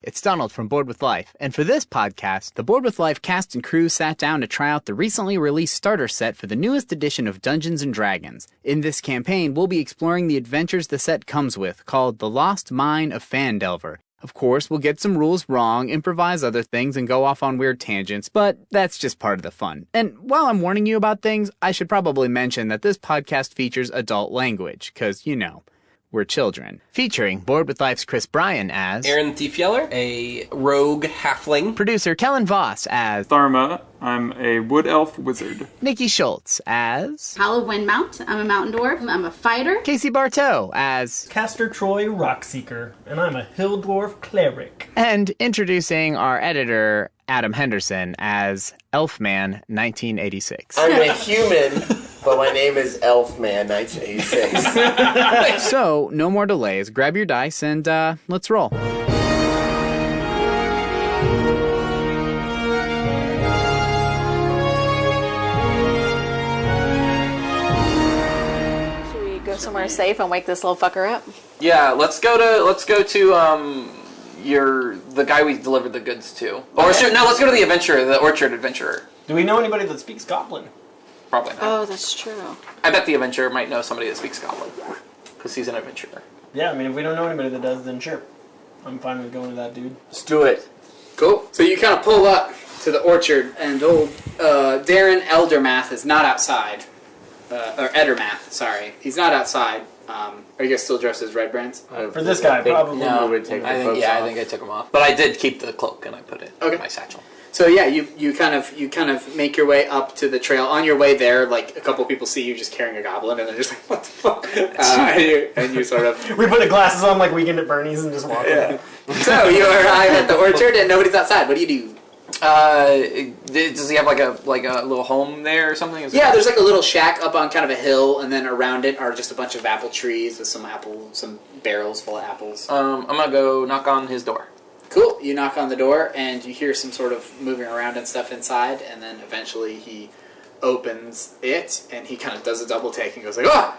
It's Donald from Board with Life, and for this podcast, the Board with Life cast and crew sat down to try out the recently released starter set for the newest edition of Dungeons & Dragons. In this campaign, we'll be exploring the adventures the set comes with, called The Lost Mine of Phandelver. Of course, we'll get some rules wrong, improvise other things, and go off on weird tangents, but that's just part of the fun. And while I'm warning you about things, I should probably mention that this podcast features adult language, because, you know, we're children. Featuring Board with Life's Chris Bryan as Aaron Thiefyeller, a rogue halfling. Producer Kellen Voss as Tharma, I'm a wood elf wizard. Nikki Schultz as Hollow Windmount, I'm a mountain dwarf, I'm a fighter. Casey Bartow as Caster Troy Rockseeker, and I'm a hill dwarf cleric. And introducing our editor, Adam Henderson, as Elfman 1986. I'm a human, but my name is Elfman 1986. So, no more delays. Grab your dice and let's roll. Should we go somewhere safe and wake this little fucker up? Yeah, let's go to the guy we delivered the goods to. Or let's go to the adventurer, the orchard adventurer. Do we know anybody that speaks Goblin? Probably not. Oh, that's true. I bet the adventurer might know somebody that speaks Goblin, because he's an adventurer. Yeah, I mean, if we don't know anybody that does, then sure. I'm fine with going to that dude. Let's do it. Cool. So you kind of pull up to the orchard, and old Darren Eldermath is not outside. Or Edermath, sorry. He's not outside. Are you guys still dressed as Red Brands? For this guy, probably. No, would take I think I took him off. But I did keep the cloak, and I put it in my satchel. So yeah, you kind of make your way up to the trail. On your way there, like a couple people see you just carrying a goblin, and they're just like, "What the fuck?" And you sort of We put the glasses on like Weekend at Bernie's and just walk away. So you arrive at the orchard, and nobody's outside. What do you do? Does he have like a little home there or something? Yeah, there's like a little shack up on kind of a hill, and then around it are just a bunch of apple trees with some barrels full of apples. I'm gonna go knock on his door. Cool. You knock on the door, and you hear some sort of moving around and stuff inside, and then eventually he opens it, and he kind of does a double take and goes like, "Oh,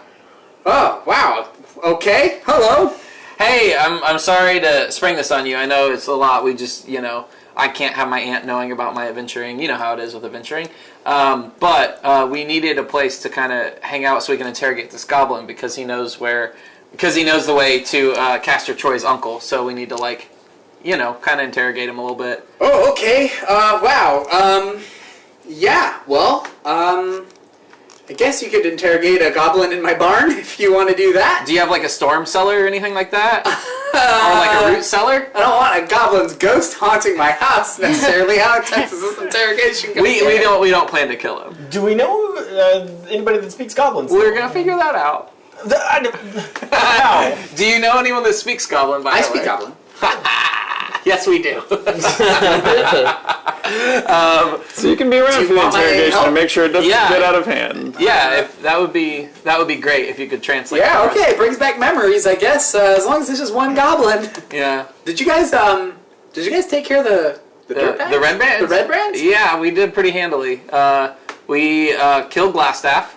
wow, okay, hello." Hey, I'm sorry to spring this on you. I know it's a lot. We just, I can't have my aunt knowing about my adventuring. You know how it is with adventuring. But we needed a place to kind of hang out so we can interrogate this goblin because he knows the way to Caster Troy's uncle. So we need to kind of interrogate him a little bit. Oh, okay. Wow. Yeah, well, I guess you could interrogate a goblin in my barn if you want to do that. Do you have like a storm cellar or anything like that? Or like a root cellar? I don't want a goblin's ghost haunting my house necessarily. How intense is this interrogation going to be? We don't plan to kill him. Do we know anybody that speaks Goblin? We're gonna figure that out. How? Do you know anyone that speaks Goblin? I speak Goblin. Yes, we do. So you can be around for the interrogation and make sure it doesn't get out of hand. Yeah, that would be great if you could translate. Yeah, okay, it brings back memories, I guess. As long as it's just one goblin. Yeah. Did you guys take care of the dirt bags? The Red Brands? The Red Brands? Yeah, we did pretty handily. We killed Glassstaff.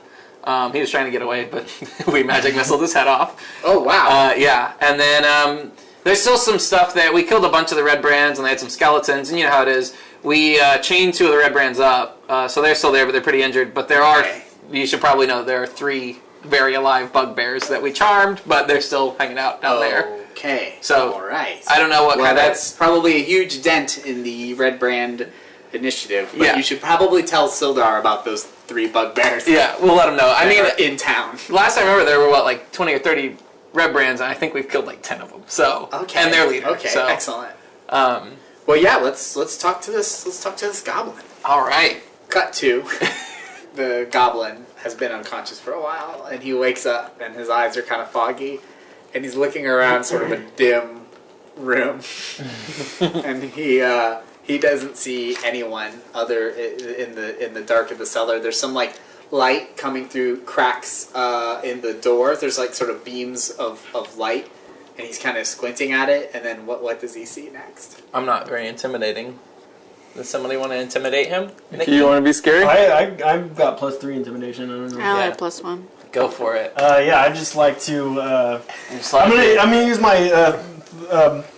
He was trying to get away, but we magic missiled his head off. Oh wow. Yeah, and then there's still some stuff that we killed a bunch of the Red Brands, and they had some skeletons, and you know how it is. We chained 2 of the Red Brands up, so they're still there, but they're pretty injured. But there are, you should probably know, there are 3 very alive bugbears that we charmed, but they're still hanging out down there. Okay. So, all right. I don't know what kind of... That's probably a huge dent in the Red Brand initiative, but you should probably tell Sildar about those 3 bugbears. Yeah, we'll let him know. I mean, in town. Last time I remember, there were, 20 or 30 Red Brands, and I think we've killed 10 of them. So, and their leader. Okay, so, excellent. Well, yeah, let's talk to this goblin. All right. Cut to the goblin has been unconscious for a while, and he wakes up, and his eyes are kind of foggy, and he's looking around sort of a dim room, and he doesn't see anyone other in the dark of the cellar. There's some light coming through cracks in the door. There's sort of beams of light. And he's kind of squinting at it, and then what does he see next? I'm not very intimidating. Does somebody want to intimidate him? Nikki, you want to be scary? I've got +3 intimidation. I don't know. I have +1. Go for it. Yeah, I just like to. I'm gonna use my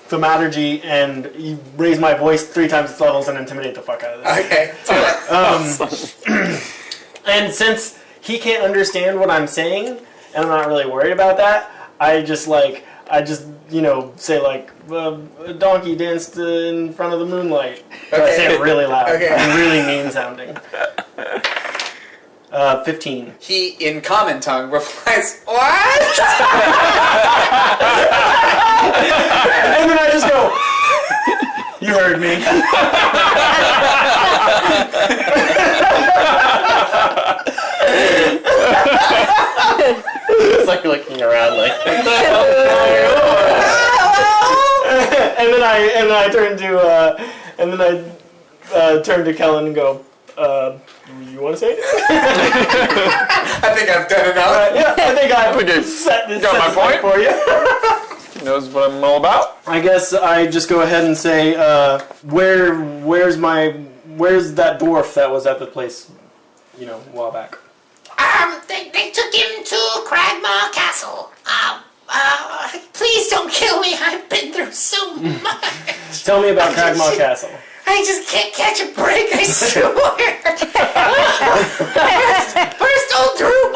thaumaturgy and raise my voice 3 times its levels and intimidate the fuck out of this. Okay. And since he can't understand what I'm saying, and I'm not really worried about that, I just say like, a donkey danced in front of the moonlight. But I say it really loud. Okay. I'm really mean sounding. 15. He, in common tongue, replies, "What?" And then I just go, "You heard me." It's like looking around like. and then I turn to Kellen and go, "You want to say it?" I think I've done enough. Yeah, I think I've set my point for you. He knows what I'm all about. I guess I just go ahead and say, where's that dwarf that was at the place, a while back? They took him to Cragmaw Castle. Please don't kill me. I've been through so much. Tell me about Cragmaw Castle. I just can't catch a break, I swear. First old Droop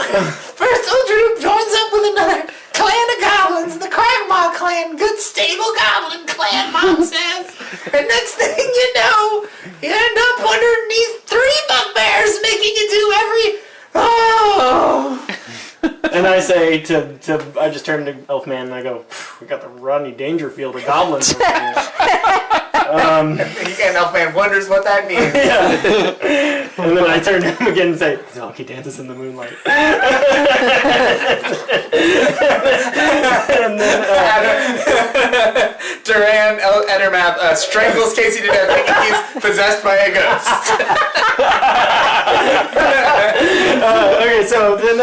joins up with another clan of goblins, the Cragmaw clan, good stable goblin clan, Mom says. And next thing you know, you end up underneath 3 bugbears making you do every... Oh! And I say I just turn to Elfman and I go, "We got the Rodney Dangerfield of goblins over here." And Elfman wonders what that means. Yeah. And then I turn to him again and say, "Donkey dances in the moonlight." And then Duran Edermath strangles Casey to death thinking he's possessed by a ghost. Okay, so then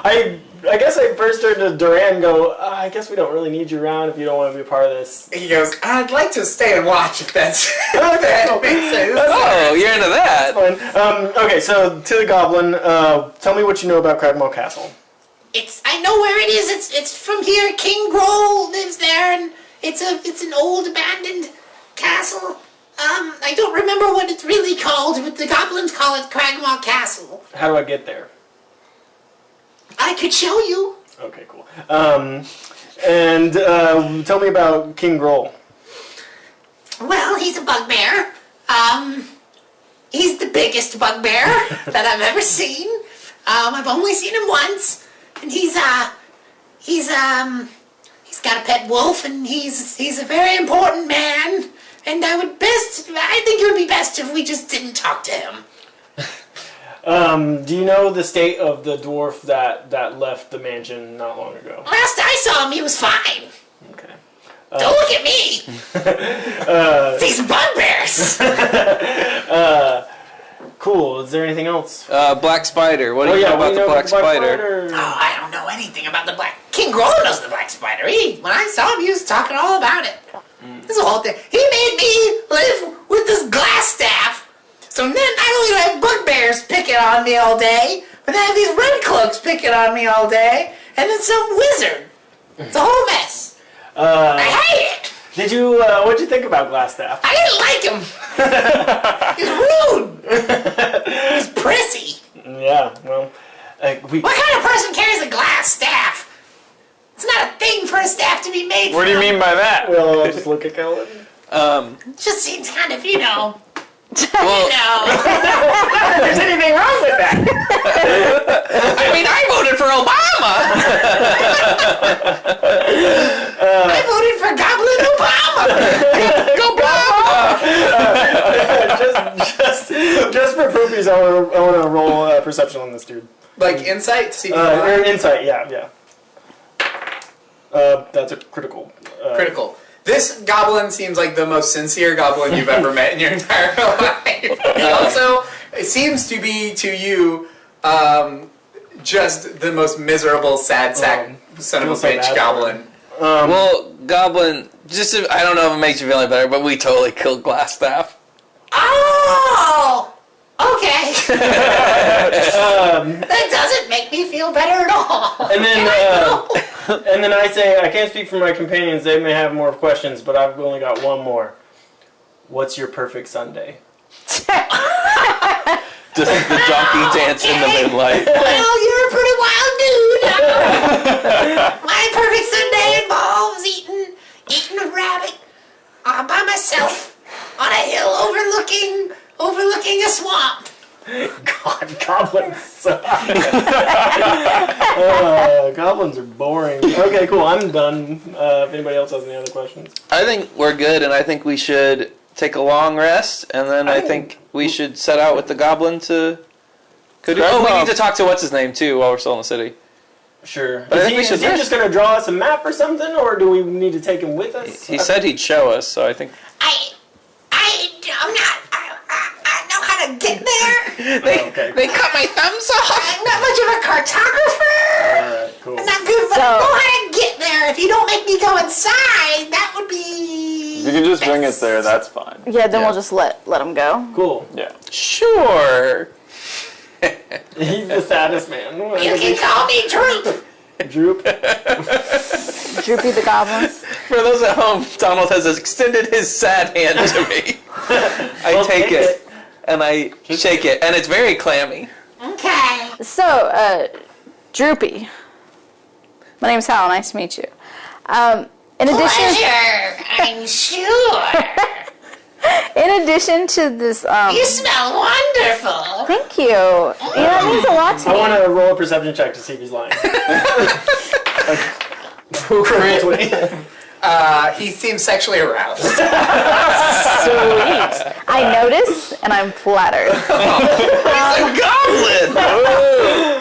I guess I first turned to Duran and go, "I guess we don't really need you around if you don't want to be a part of this." He goes, "I'd like to stay and watch if that makes sense." Oh, you're into that. Fine. Okay, so to the goblin, tell me what you know about Cragmaw Castle. I know where it is. It's from here. King Grohl lives there, and it's an old abandoned castle. I don't remember what it's really called, but the goblins call it Cragmaw Castle. How do I get there? I could show you. Okay, cool. And tell me about King Grohl. Well, he's a bugbear. He's the biggest bugbear that I've ever seen. I've only seen him once, and he's got a pet wolf, and he's a very important man. And I think it would be best if we just didn't talk to him. Do you know the state of the dwarf that left the mansion not long ago? Last I saw him, he was fine. Okay. Don't look at me. These bugbears. Cool. Is there anything else? Black Spider. What do you know about the Black Spider? Oh, I don't know anything about the Black... King Grohl knows the Black Spider. When I saw him, he was talking all about it. This is a whole thing. He made me live with this glass staff. So then not only do I have bugbears picking on me all day, but I have these red cloaks picking on me all day, and then some wizard. It's a whole mess. I hate it. What'd you think about Glassstaff? I didn't like him. He's rude. He's prissy. Yeah, well, What kind of person carries a glass staff? It's not a thing for a staff to be made. What do you mean by that? Well, I'll just look at Kellen. It just seems kind of, Well, There's anything wrong with that? I mean, I voted for Obama. I voted for Goblin Obama. Go Obama! just for poopies, I want to roll perception on this dude. Like insight to see. Or insight, yeah. That's a critical. Critical. This goblin seems like the most sincere goblin you've ever met in your entire life. Also, it seems to be to you just the most miserable, sad sack son of a bitch goblin. Well, Goblin, I don't know if it makes you feel any better, but we totally killed Glassstaff. Oh! Okay. That doesn't make me feel better at all. And then, And then I say, I can't speak for my companions. They may have more questions, but I've only got one more. What's your perfect Sunday? Just the donkey dance in the moonlight. Well, you're a pretty wild dude. My perfect Sunday involves eating a rabbit by myself on a hill overlooking a swamp. God, goblins suck. Goblins are boring. Okay, cool. I'm done. If anybody else has any other questions. I think we're good, and I think we should take a long rest, and then I think we should set out with the goblin to... we need to talk to what's-his-name, too, while we're still in the city. Sure. But Is he just going to draw us a map or something, or do we need to take him with us? He said he'd show us, so I think... I know how to get there. They cut my thumbs off. I'm not much of a cartographer. Alright, cool. I'm not good, but I know how to get there. If you don't make me go inside, that would be... If you can just bring us there, that's fine. Yeah, then we'll just let him go. Cool. Yeah. Sure. He's the saddest man. You can call me Droop. Droop. Droopy the Goblin. For those at home, Donald has extended his sad hand to me. I take it, and I shake it, and it's very clammy. Okay. So, Droopy. My name's Hal. Nice to meet you. In addition, Pleasure, I'm sure. in addition to this, You smell wonderful. thank you. That means a lot to I me. want to roll a perception check to see if he's lying. He seems sexually aroused. Sweet. I notice, and I'm flattered. Goblin!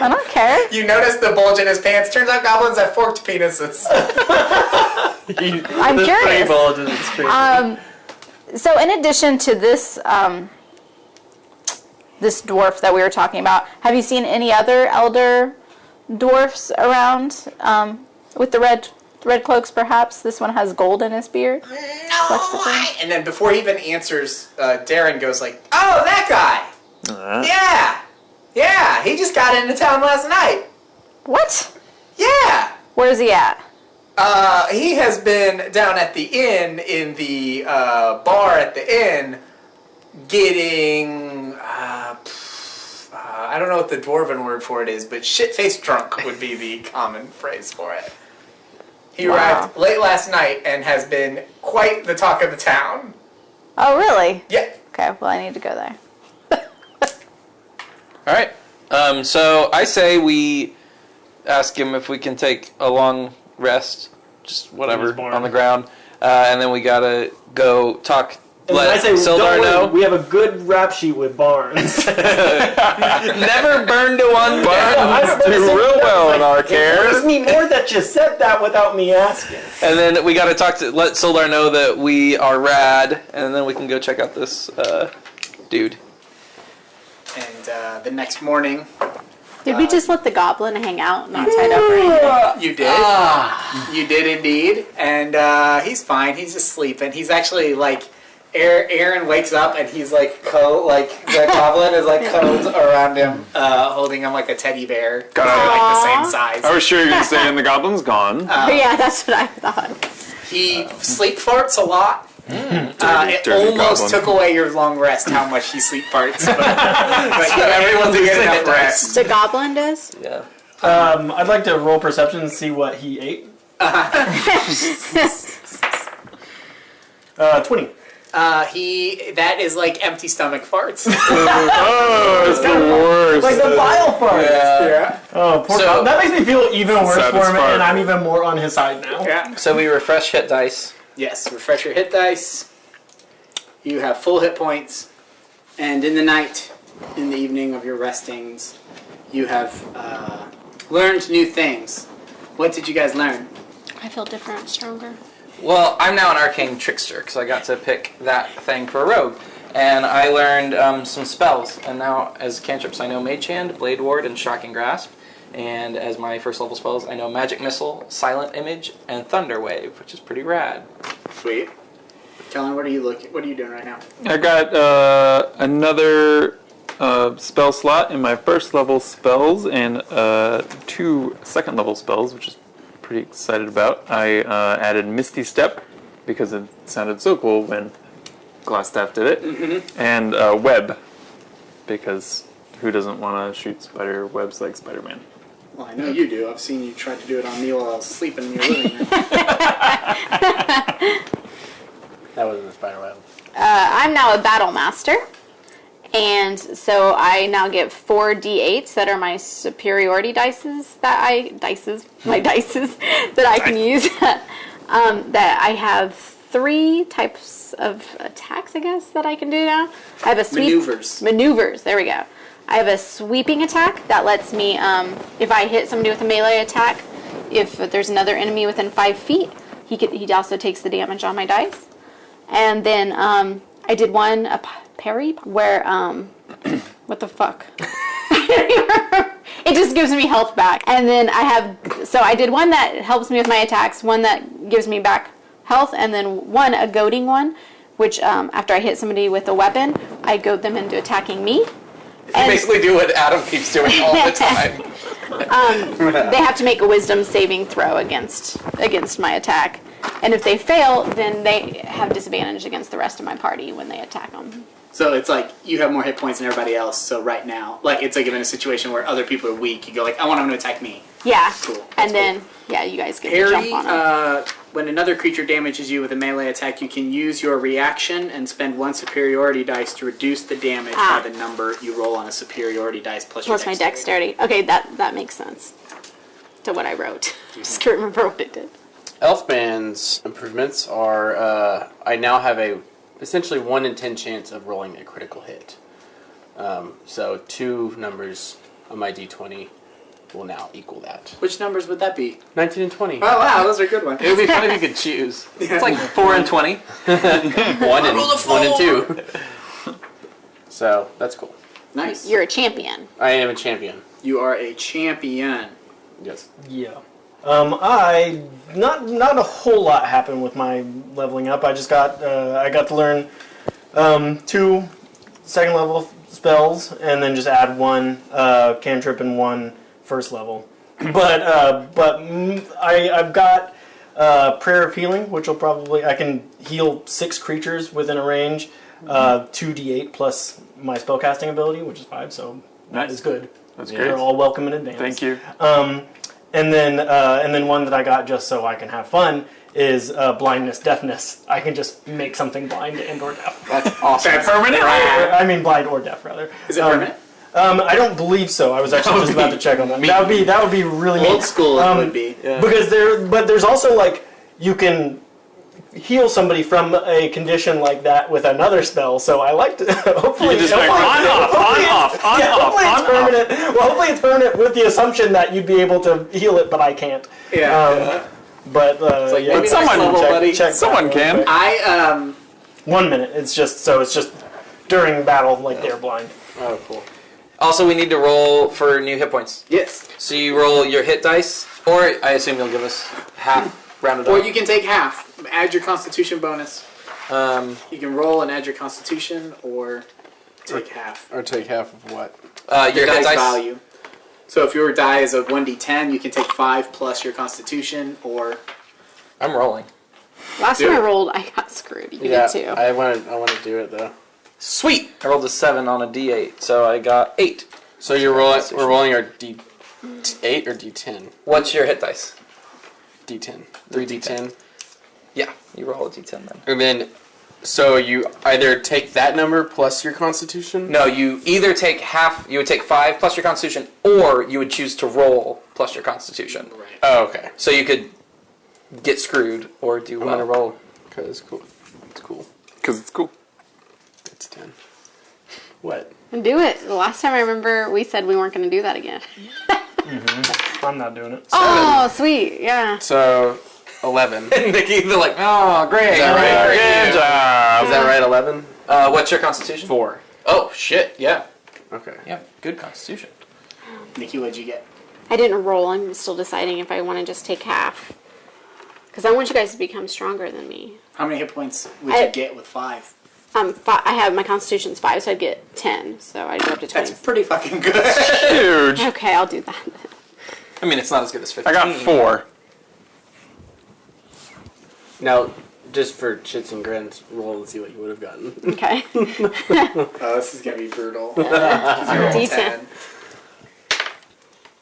I don't care. You notice the bulge in his pants. Turns out goblins have forked penises. I'm curious. It's crazy. So in addition to this this dwarf that we were talking about, have you seen any other elder dwarfs around with the red cloaks perhaps? This one has gold in his beard. No, And then before he even answers, Darren goes like, "Oh, that guy! Yeah, he just got into town last night. What? Yeah, Where's he at? he has been down at the inn, in the bar at the inn, getting, I don't know what the dwarven word for it is, but shit-faced drunk would be the common phrase for it. He arrived late last night and has been quite the talk of the town. Oh, really? Yeah. Okay, well, I need to go there. All right. So I say we ask him if we can take a long rest, just whatever, on the ground, and then we gotta go talk. Let Sildar know. We have a good rap sheet with barns. Never burned to one barn. Do real well in our care. It hurts me more that you said that without me asking. And then we gotta let Sildar know that we are rad, and then we can go check out this dude. And the next morning... Did we just let the goblin hang out, not tied up or anything? You did. You did indeed. And he's fine. He's just sleeping. He's actually like... Aaron wakes up and he's like the goblin is like cones around him, holding him like a teddy bear. They're like the same size. I was sure you were going to say, and the goblin's gone. Yeah, that's what I thought. He sleep farts a lot. It dirty almost goblin. took away your long rest how much he sleep farts, but everyone's to get enough rest. The goblin does? Yeah. I'd like to roll perception and see what he ate. 20. That is like empty stomach farts. Oh, it's the worst. Like the bile farts. Yeah. Oh, poor So- God. That makes me feel even worse for Saddest him, part. and I'm even more on his side now. Yeah. So we refresh hit dice. Yes, refresh your hit dice. You have full hit points. And in the night, in the evening of your restings, you have learned new things. What did you guys learn? I feel different, stronger. Well, I'm now an arcane trickster because I got to pick that thing for a rogue, and I learned some spells. And now, as cantrips, I know Mage Hand, Blade Ward, and Shocking Grasp. And as my first level spells, I know Magic Missile, Silent Image, and Thunder Wave, which is pretty rad. Sweet. Kellen, what are you doing right now? I got another spell slot in my first level spells and 2 second level spells, which is pretty excited about. I added Misty Step because it sounded so cool when Glassstaff did it. Mm-hmm. And Web because who doesn't want to shoot spider webs like Spider-Man? Well, I know you do. I've seen you try to do it on me while I was sleeping in your living room. That wasn't a spider web. I'm now a battle master. And so I now get 4 d8s that are my superiority dices that I can use. That I have 3 types of attacks, I guess, that I can do now. I have a maneuvers. There we go. I have a sweeping attack that lets me, if I hit somebody with a melee attack, if there's another enemy within 5 feet, he also takes the damage on my dice. And then I did one, a parry, where, what the fuck? It just gives me health back. And then I did one that helps me with my attacks, one that gives me back health, and then a goading one, which after I hit somebody with a weapon, I goad them into attacking me. You basically do what Adam keeps doing all the time. They have to make a wisdom saving throw against my attack. And if they fail, then they have disadvantage against the rest of my party when they attack them. So it's like you have more hit points than everybody else. So right now, like it's like in a situation where other people are weak, you go like, I want them to attack me. Yeah. Cool. And then, you guys get to Harry, jump on them. When another creature damages you with a melee attack, you can use your reaction and spend 1 superiority dice to reduce the damage by the number you roll on a superiority dice plus your my dexterity. Okay, that makes sense to what I wrote. Just can't remember what it did. Elfman's improvements are, I now have essentially 1 in 10 chance of rolling a critical hit. So 2 numbers on my d20 will now equal that. Which numbers would that be? 19 and 20. Oh wow, those are good ones. It would be fun if you could choose. It's like 4 and 20. 1 and 2. So that's cool. Nice. You're a champion. I am a champion. You are a champion. Yes. Yeah. Not a whole lot happened with my leveling up. I just got I got to learn 2 second level spells and then just add 1 cantrip and 1 first level. But I've got Prayer of Healing, which will probably I can heal 6 creatures within a range, 2d8 plus my spellcasting ability, which is 5. So that is good. That's They're great. all welcome in advance. Thank you. And then one that I got just so I can have fun is blindness, deafness. I can just make something blind and or deaf. That's awesome. That's permanent? I mean blind or deaf rather. Is it permanent? I don't believe so. I was actually just about to check on that. That would be really Old neat. school it would be. Yeah. Because there's also like you can heal somebody from a condition like that with another spell. So I like to hopefully You just like on off. Hopefully it's permanent. Well, hopefully it's permanent with the assumption that you'd be able to heal it, but I can't. Yeah. But like, yeah, maybe someone next level, buddy. check Someone that can. real quick. I 1 minute. It's just during battle, like they're blind. Oh, cool. Also, we need to roll for new hit points. yes. So you roll your hit dice, or I assume you'll give us half rounded Or up. you can take half. Add your Constitution bonus. You can roll and add your Constitution, or take half. Or take half of what? Your hit dice value. So if your die is a 1d10, you can take 5 plus your Constitution, or I'm rolling. Last time I rolled, I got screwed. You did too. I want to do it though. Sweet! I rolled a 7 on a d8, so I got 8. So we're rolling our d8 or d10? What's your hit dice? D10. 3d10. Yeah, you roll a d10 then. And then, so you either take that number plus your Constitution? No, you either take half, you would take 5 plus your Constitution, or you would choose to roll plus your Constitution. right. Oh, okay. So you could get screwed or do I'm well. gonna roll because it's cool. It's cool. Because it's cool. It's 10. What? Do it. The last time I remember, we said we weren't going to do that again. I'm not doing it. Oh, sweet. Yeah. So 11. And Nikki, they're like, oh, great. Is that right? Good job. Is that right? 11? What's your Constitution? 4. Oh, shit, yeah. Okay. Yeah, good Constitution. Nikki, what'd you get? I didn't roll. I'm still deciding if I want to just take half. Because I want you guys to become stronger than me. How many hit points would you get with 5? I have my Constitution's 5, so I'd get 10. So I'd go up to 20. That's pretty fucking good. Huge. Okay, I'll do that. I mean, it's not as good as 15. I got 4. Now, just for shits and grins, roll and see what you would have gotten. Okay. Oh, this is gonna be brutal. D10.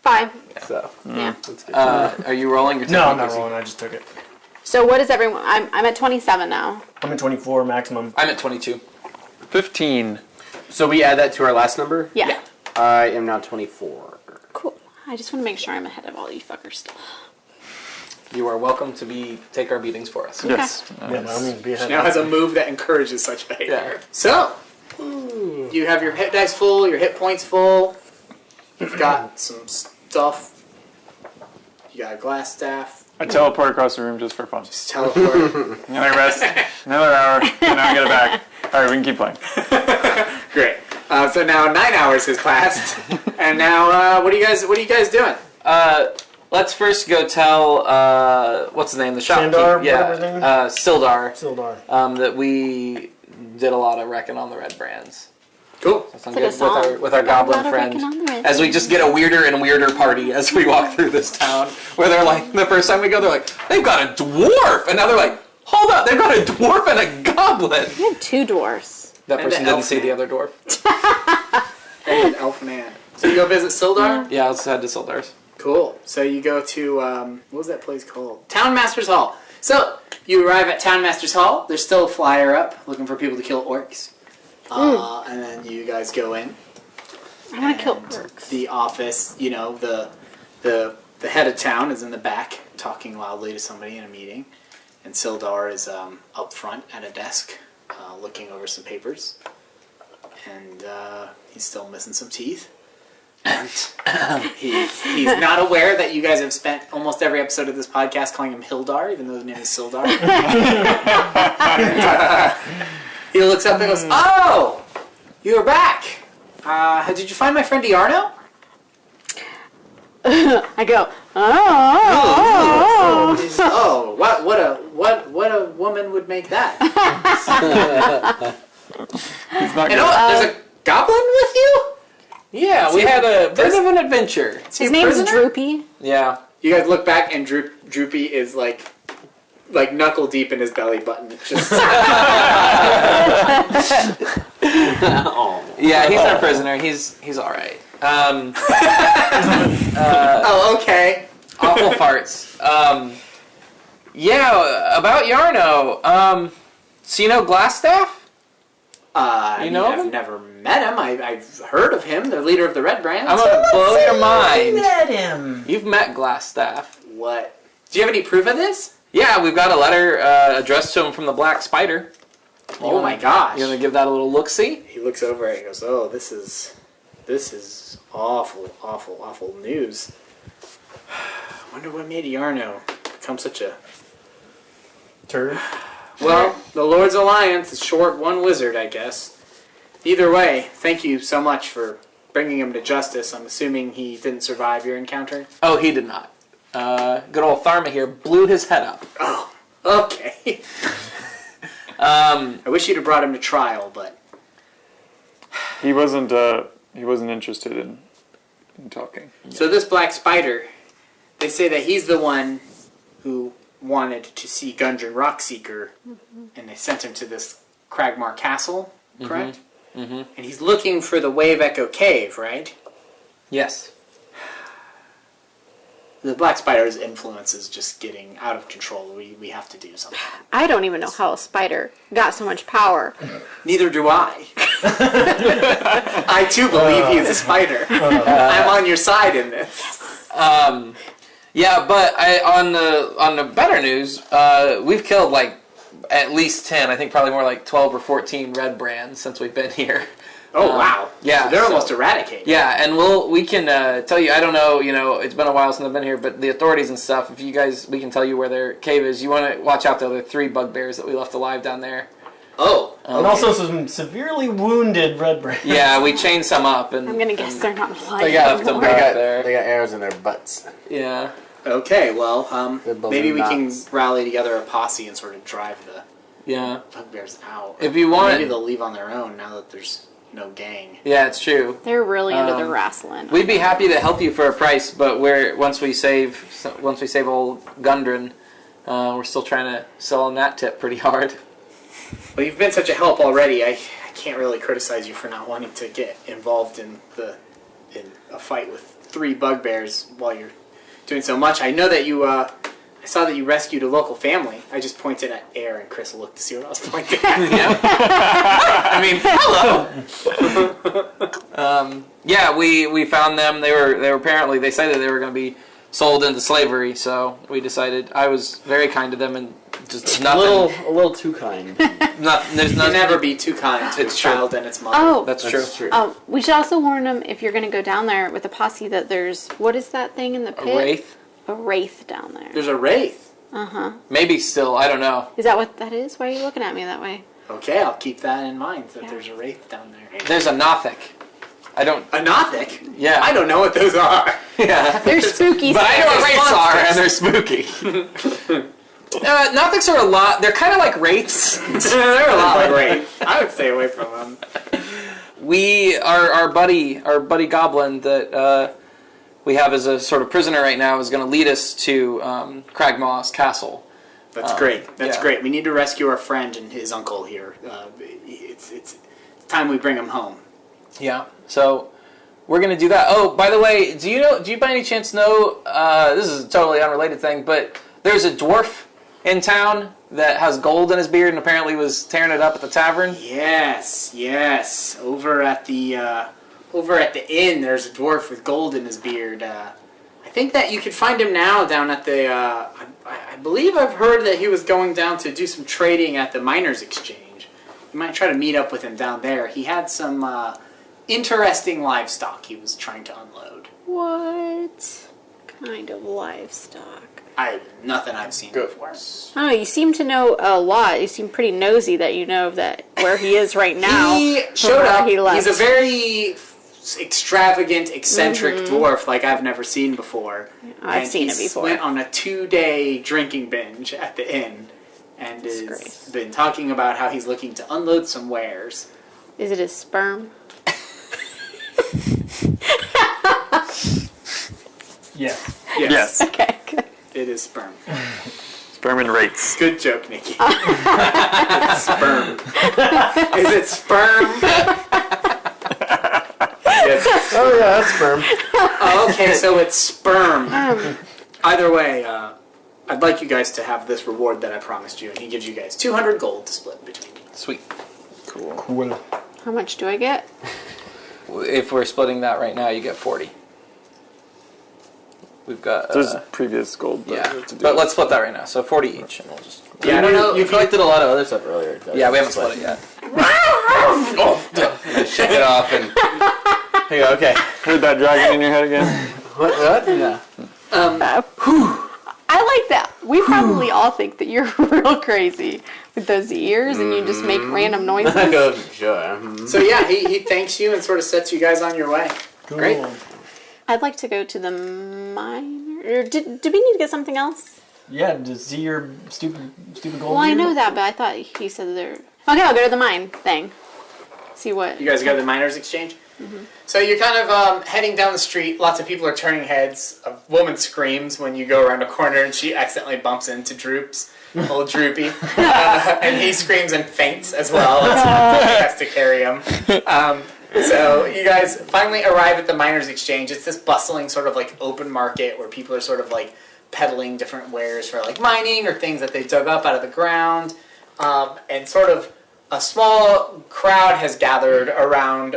5. So, Yeah. that's good. Are you rolling? Or No, I'm not rolling. I just took it. So what is everyone? I'm at 27 now. I'm at 24 maximum. I'm at 22. 15. So we add that to our last number? Yeah. I am now 24. Cool. I just want to make sure I'm ahead of all you fuckers still. You are welcome to take our beatings for us. Yes. Yeah, but I mean, be ahead. Now has a move that encourages such behavior. Yeah. So, you have your hit dice full, your hit points full. You've got some stuff. You got a glass staff. I teleport across the room just for fun. Just teleport. Another rest. Another hour. And now I get it back. All right, we can keep playing. Great. So now 9 hours has passed, and now what are you guys doing? Let's first go tell what's his name, the shopkeeper. Sandar, whatever his name is? Sildar. Sildar. That we did a lot of wrecking on the red brands. Cool. That sounds Like a good song. with our goblin Lot of friend. wrecking on the red As we just get a weirder and weirder party as we walk through this town, where they're like, the first time we go, they're like, they've got a dwarf, and now they're like, hold up, they've got a dwarf and a goblin. You had 2 dwarfs. That And person the didn't elf see man. the other dwarf. And an elf man. So you go visit Sildar? Yeah, let's head to Sildar's. Cool. So you go to, what was that place called? Townmaster's Hall. So, you arrive at Townmaster's Hall. There's still a flyer up looking for people to kill orcs. And then you guys go in. I want to kill And orcs. the office, you know, the head of town is in the back talking loudly to somebody in a meeting. And Sildar is up front at a desk looking over some papers. And he's still missing some teeth. And he's not aware that you guys have spent almost every episode of this podcast calling him Hildar, even though his name is Sildar. And, he looks up and goes, "Oh, you're back. Did you find my friend Iarno?" I go, oh. Oh, what a woman would make that. He's not You good. know what? There's a goblin with you? Yeah, we had a bit of an adventure. His name's Droopy. Yeah. You guys look back and Droopy is like knuckle deep in his belly button. It's just Yeah, he's our prisoner. He's all right. oh, okay. Awful farts. Yeah, about Yarno. So you know Glassstaff? You know, him? I've never met him. I've heard of him. The leader of the Red Brands. I'm gonna blow your mind. Met him. You've met Glassstaff. What? Do you have any proof of this? Yeah, we've got a letter addressed to him from the Black Spider. Oh my gosh. You gonna give that a little look-see? He looks over and he goes, "Oh, this is awful news. I wonder what made Yarno become such a Turd. Well, the Lord's Alliance is short one wizard, I guess. Either way, thank you so much for bringing him to justice. I'm assuming he didn't survive your encounter. Oh, he did not. Good old Tharma here blew his head up. Oh, okay. I wish you'd have brought him to trial, but He wasn't interested in talking. so this Black Spider, they say that he's the one who wanted to see Gundren Rockseeker, and they sent him to this Cragmaw castle, correct? Mm-hmm. And he's looking for the Wave Echo Cave, right? Yes. The Black Spider's influence is just getting out of control. We have to do something. I don't even know how a spider got so much power. Neither do I. I too believe he's a spider. I'm on your side in this. Yeah, but on the better news, we've killed like at least 10. I think probably more like 12 or 14 red brands since we've been here. Oh wow! Yeah, so they're almost eradicated. Yeah, and we can tell you. I don't know. You know, it's been a while since I've been here, but the authorities and stuff. If you guys, we can tell you where their cave is. You want to watch out the other 3 bugbears that we left alive down there. Oh, And also some severely wounded red brands. Yeah, we chained some up, and I'm gonna guess they're not alive They got anymore. they got arrows in their butts. Yeah. okay. Well, maybe we can knots. rally together a posse and sort of drive the Yeah. bugbears out. If you want- maybe they'll leave on their own now that there's no gang. Yeah, it's true. They're really into the wrestling. We'd be happy to help you for a price, but once we save old Gundren, We're still trying to sell on that tip pretty hard. Well, you've been such a help already. I can't really criticize you for not wanting to get involved in a fight with 3 bugbears while you're doing so much. I know that you. I saw that you rescued a local family. I just pointed at Air, and Chris looked to see what I was pointing at. I mean, hello. Yeah, we found them. They were apparently, they said that they were going to be sold into slavery. So we decided. I was very kind to them and just nothing. A little too kind. There's You can never be too kind to a child and its mother. Oh, That's true. we should also warn them if you're going to go down there with a posse that there's, what is that thing in the pit? A wraith. A wraith down there. There's a wraith. Maybe still. I don't know. Is that what that is? Why are you looking at me that way? Okay, I'll keep that in mind, that Yeah. there's a wraith down there. There's a Nothic. I don't. A Nothic? Yeah. I don't know what those are. Yeah. They're spooky. But I know what wraiths are, monsters. and they're spooky. Nothics are a lot. They're kind of like wraiths. They're a lot like wraiths. I would stay away from them. Our buddy Goblin that we have as a sort of prisoner right now is going to lead us to Cragmaw's castle. That's great. That's yeah. great. We need to rescue our friend and his uncle here. It's time we bring him home. Yeah. So we're going to do that. Oh, by the way, do you by any chance know? This is a totally unrelated thing, but there's a dwarf in town that has gold in his beard and apparently was tearing it up at the tavern. Yes. Over at the inn, there's a dwarf with gold in his beard. I think that you could find him now down at the. I believe I've heard that he was going down to do some trading at the Miners' Exchange. You might try to meet up with him down there. He had some interesting livestock he was trying to unload. What kind of livestock? Nothing I've seen before. Oh, you seem to know a lot. You seem pretty nosy that you know that where he is right now. He showed up. He left. He's a very extravagant, eccentric dwarf like I've never seen before. I've seen it before. He went on a 2-day drinking binge at the inn and has been talking about how he's looking to unload some wares. Is it his sperm? Yes. Okay, good. It is sperm. Sperm and rates. Good joke, Nikki. It's sperm. Is it sperm? Yes. Oh yeah, that's sperm. Oh, okay, so it's sperm. Either way, I'd like you guys to have this reward that I promised you, and he gives you guys 200 gold to split between you. Sweet. Cool. How much do I get? If we're splitting that right now, you get 40. We've got. There's previous gold. Yeah, to do. but let's split that right now. So 40 each, and we'll just. Yeah, I don't know. You collected a lot of other stuff earlier. Yeah, we haven't split it yet. Shake it off and. Here you go, okay. Heard that dragon in your head again? What? Yeah. I like that. We probably all think that you're real crazy with those ears and you just make random noises. Sure. So yeah, he thanks you and sort of sets you guys on your way. Cool. Great. I'd like to go to the mine. Or did we need to get something else? Yeah, to see your stupid gold. Well, I know that, but I thought he said there. Okay, I'll go to the mine thing. See what. You guys go to the Miners' Exchange? So you're kind of heading down the street. Lots of people are turning heads. A woman screams when you go around a corner, and she accidentally bumps into Droops, old Droopy. And he screams and faints as well. He has to carry him. So you guys finally arrive at the Miners' Exchange. It's this bustling sort of like open market where people are sort of like peddling different wares for like mining or things that they dug up out of the ground. And sort of a small crowd has gathered around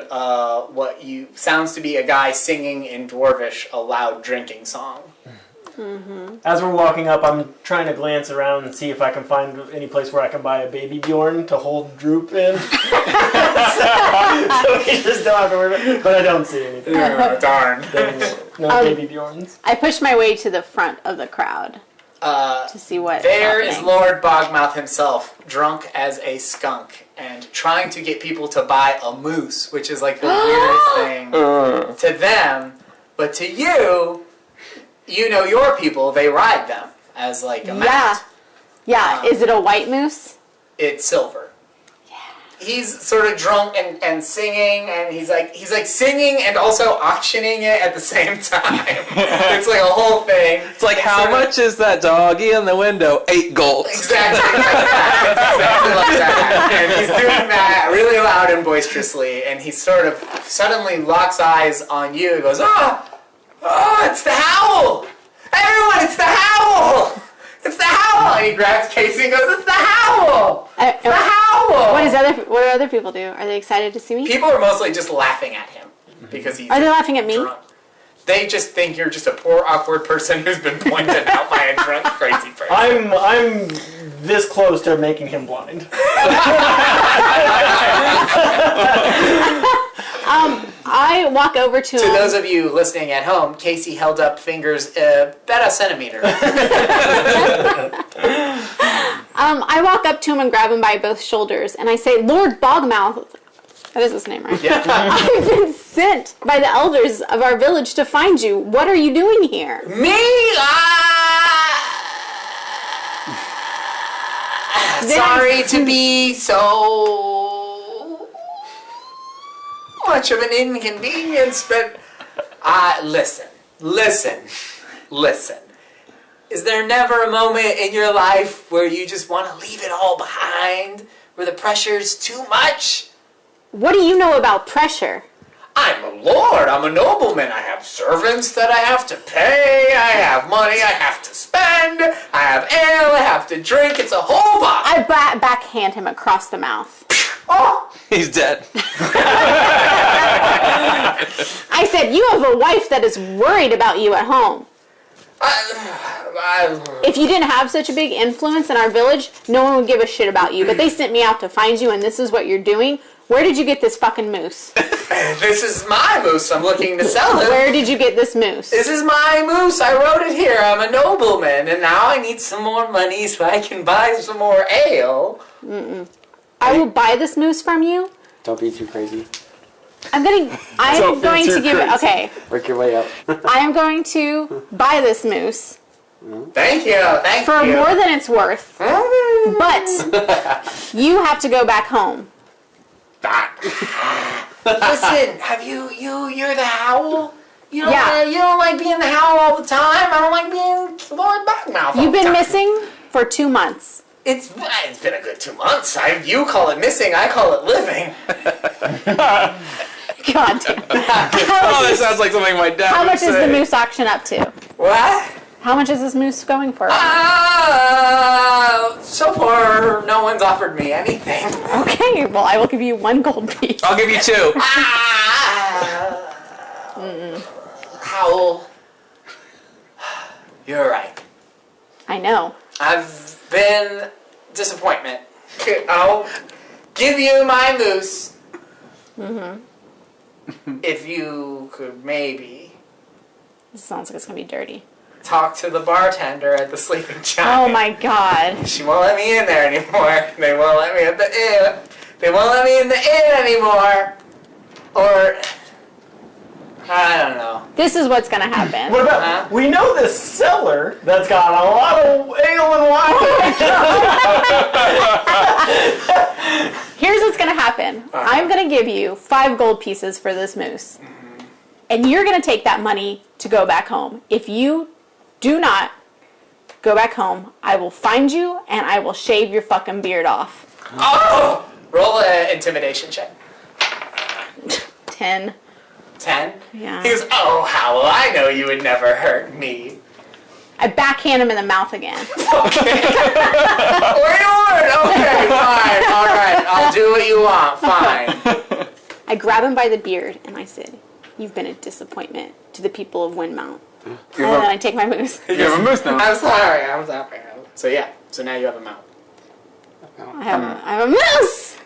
what sounds to be a guy singing in Dwarvish a loud drinking song. As we're walking up, I'm trying to glance around and see if I can find any place where I can buy a baby Bjorn to hold Droop in. so we just don't have to worry about it. But I don't see anything. Darn. No baby Bjorns. I push my way to the front of the crowd to see what. There is Lord Bogmouth himself, drunk as a skunk, and trying to get people to buy a moose, which is like the weirdest thing to them. But to you, you know your people, they ride them as like a mount. Yeah. Is it a white moose? It's silver. he's sort of drunk and singing, and he's like singing and also auctioning it at the same time. It's like a whole thing. It's like, how much is that doggy in the window? 8 gold. Exactly like that. It's exactly like that. And he's doing that really loud and boisterously, and he sort of suddenly locks eyes on you. He goes, oh, it's the howl! Everyone, it's the howl! It's the howl! And he grabs Casey and goes, it's the howl! It's the howl! What do other people do? Are they excited to see me? People are mostly just laughing at him because he's Are they laughing at me? drunk. They just think you're just a poor, awkward person who's been pointed out by a drunk, crazy person. I'm this close to making him blind. I walk over to him. To those of you listening at home, Casey held up fingers about a centimeter. I walk up to him and grab him by both shoulders, and I say, Lord Bogmouth, that is his name, right? Yeah. I've been sent by the elders of our village to find you. What are you doing here? Me? Sorry to be so much of an inconvenience, but listen. Is there never a moment in your life where you just want to leave it all behind, where the pressure's too much? What do you know about pressure? I'm a lord, I'm a nobleman, I have servants that I have to pay, I have money I have to spend, I have ale I have to drink, it's a whole box. I backhand him across the mouth. Oh! He's dead. I said, you have a wife that is worried about you at home. If you didn't have such a big influence in our village, no one would give a shit about you. But they sent me out to find you, and this is what you're doing. Where did you get this fucking moose? This is my moose, I'm looking to sell it. Where did you get this moose? This is my moose, I wrote it here, I'm a nobleman, and now I need some more money so I can buy some more ale. I will buy this moose from you. Don't be too crazy. I'm going to give it, okay. Work your way up. I am going to buy this moose. Thank you. For more than it's worth. But you have to go back home. Listen, have you're the howl? You don't, Yeah. You don't like being the howl all the time? I don't like being Lord Backmouth all You've the been time. missing for 2 months. It's been a good 2 months. You call it missing, I call it living. God damn. Oh, that sounds like something my dad How would much is say. the moose auction up to? What? How much is this moose going for? So far, no one's offered me anything. Okay, well, I will give you 1 gold piece. I'll give you 2. Howl. You're right. I know. I've been disappointment. I'll give you my moose. If you could maybe This sounds like it's going to be dirty. talk to the bartender at the Sleeping Giant. Oh my god. She won't let me in there anymore. They won't let me at the inn. They won't let me in the inn anymore. Or I don't know. This is what's going to happen. What about, we know this cellar that's got a lot of ale and wine. Here's what's going to happen. I'm going to give you 5 gold pieces for this moose. And you're going to take that money to go back home. If you do not go back home, I will find you and I will shave your fucking beard off. Oh! Roll an intimidation check. 10. 10? Yeah. He goes, oh, Howell, I know you would never hurt me. I backhand him in the mouth again. Okay. Word. Okay, fine. All right. I'll do what you want. Fine. I grab him by the beard and I said, you've been a disappointment to the people of Windmount. And then I take my moose. You have a moose now. I'm sorry. So yeah. So now you have a mount. I have a moose!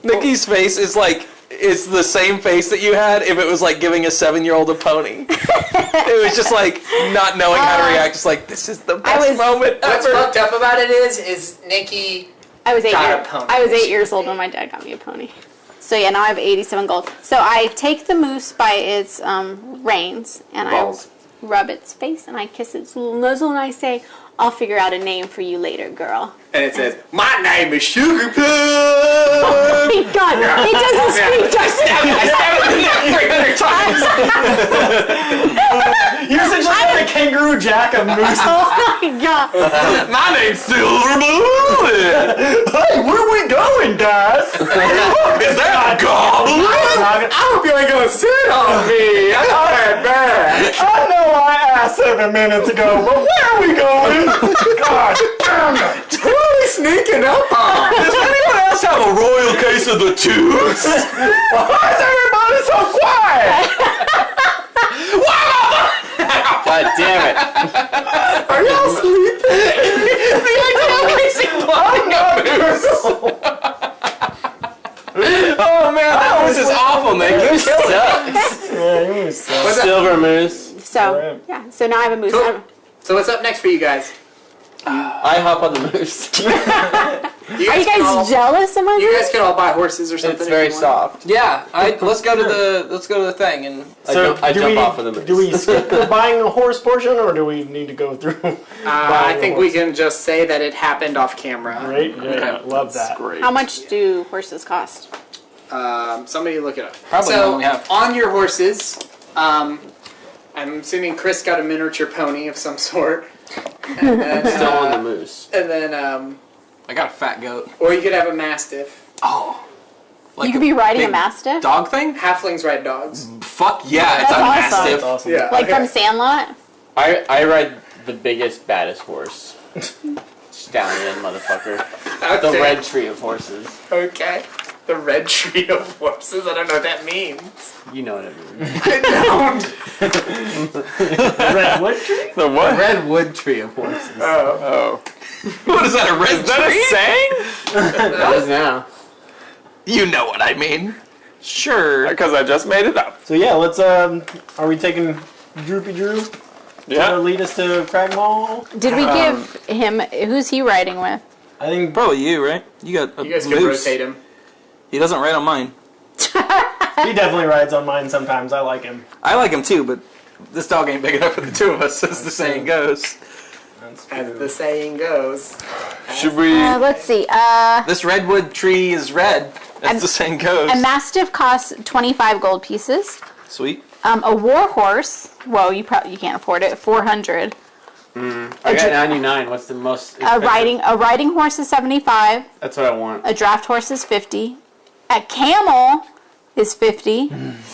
Nikki's face is like, it's the same face that you had if it was like giving a 7-year-old a pony. It was just like not knowing how to react. Just like, this is the best moment What's ever. fucked up about it is Nikki I was 8 got a pony. I was 8 years old when my dad got me a pony. So yeah, now I have 87 gold. So I take the moose by its reins and Balls. I rub its face and I kiss its little muzzle and I say, I'll figure out a name for you later, girl. And it says, "My name is Sugar Plum." Oh my god, it doesn't speak just I stabbed it in there 300 times. You're essentially like a kangaroo jack of moose. Oh my god. My name's Silver Bullet. Hey, where are we going, guys? Is that a goblin? I hope you ain't gonna sit on me. I know that bad. I know I asked 7 minutes ago, but where are we going? God damn it. Who are we sneaking up on? Does anyone else have a royal case of the tooth? Why is everybody so quiet? God damn it! Are y'all sleeping? The idea of Casey blowing up moose. Oh man, that moose is awful, man. Moose sucks. Yeah, you suck. Silver moose. So, yeah, so now I have a moose. Cool. So what's up next for you guys? I hop on the moose. Are you guys jealous of my You moose? guys can all buy horses or something. It's if very you want. soft. Yeah, let's go to the thing and I jump off of the moose. Do we skip the buying a horse portion, or do we need to go through? I think we can just say that it happened off camera. Right? Yeah, love that. Great. How much do horses cost? Somebody look it up. Probably so, one we have. on your horses, I'm assuming Chris got a miniature pony of some sort. And then, Still on the moose. And then, I got a fat goat. or you could have a mastiff. Oh, like You could be riding a big mastiff? dog thing. Halflings ride dogs. Fuck yeah, it's That's a awesome. mastiff. That's awesome. Yeah. Like okay. from Sandlot? I ride the biggest, baddest horse. Stallion, motherfucker. The Okay. red tree of horses. Okay. The red tree of horses. I don't know what that means. You know what I mean. I don't. Redwood tree? The what? Redwood tree of horses. Oh. What is that? A red Is that a saying? That is now. You know what I mean. Sure. Because I just made it up. So yeah, let's, are we taking Droopy Drew to Yeah. lead us to Cragmaw? Did we give him, who's he riding with? I think Probably you, right? You got a You guys can moose. rotate him. He doesn't ride on mine. he definitely rides on mine sometimes. I like him. I like him too, but this dog ain't big enough for the two of us, as the saying goes. As the saying goes. Should we? Let's see. This redwood tree is red, as the saying goes. A mastiff costs 25 gold pieces. Sweet. A war horse, well, you can't afford it, 400. I got 99. What's the most A riding horse is 75. That's what I want. A draft horse is 50. A camel is 50.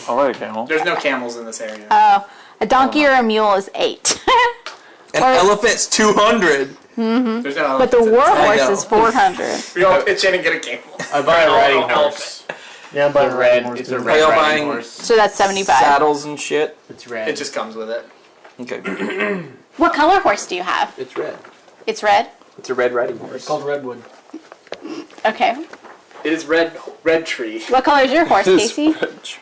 I'll ride a camel. There's no camels in this area. A donkey or a mule is 8. An elephant's 200. There's no But the elephants in war this area. horse is 400. We all pitch in and get a camel. I buy a riding Oh, horse. Yeah, but The red. It's a Are red y'all riding buying horse. So that's 75. saddles and shit? It's red. It just comes with it. Okay. What color horse do you have? It's red. It's red? It's a red riding It's horse. called Redwood. Okay. It is red tree. What color is your horse, Casey?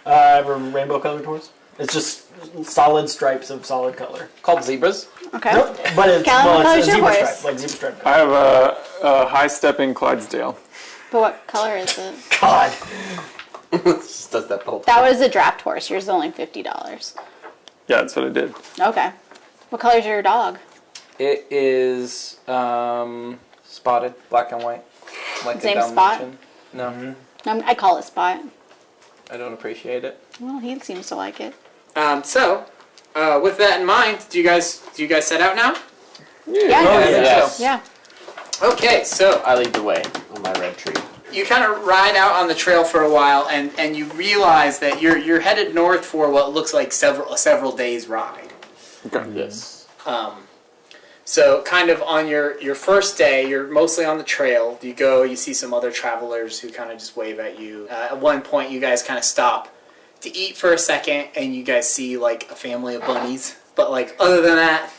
I have a rainbow colored horse. It's just solid stripes of solid color. Called zebras. Okay. Nope, but it's, Callum, what it's color's a your zebra horse? stripe, like zebra stripe. I have a high-stepping Clydesdale. But what color is it? God. Just does that the whole That was a draft horse. Yours is only $50. Yeah, that's what I did. Okay. What color is your dog? It is spotted, black and white. Like Same a spot? Dalmatian. No, I call it Spot. I don't appreciate it. Well, he seems to like it. So, with that in mind, do you guys set out now? Yeah. Yes. Yeah. Okay, so I lead the way on my red tree. you kind of ride out on the trail for a while, and you realize that you're headed north for what looks like several days ride. Okay. Yes. So kind of on your first day, you're mostly on the trail. You go, you see some other travelers who kind of just wave at you. At one point, you guys kind of stop to eat for a second, and you guys see like a family of bunnies. But like other than that,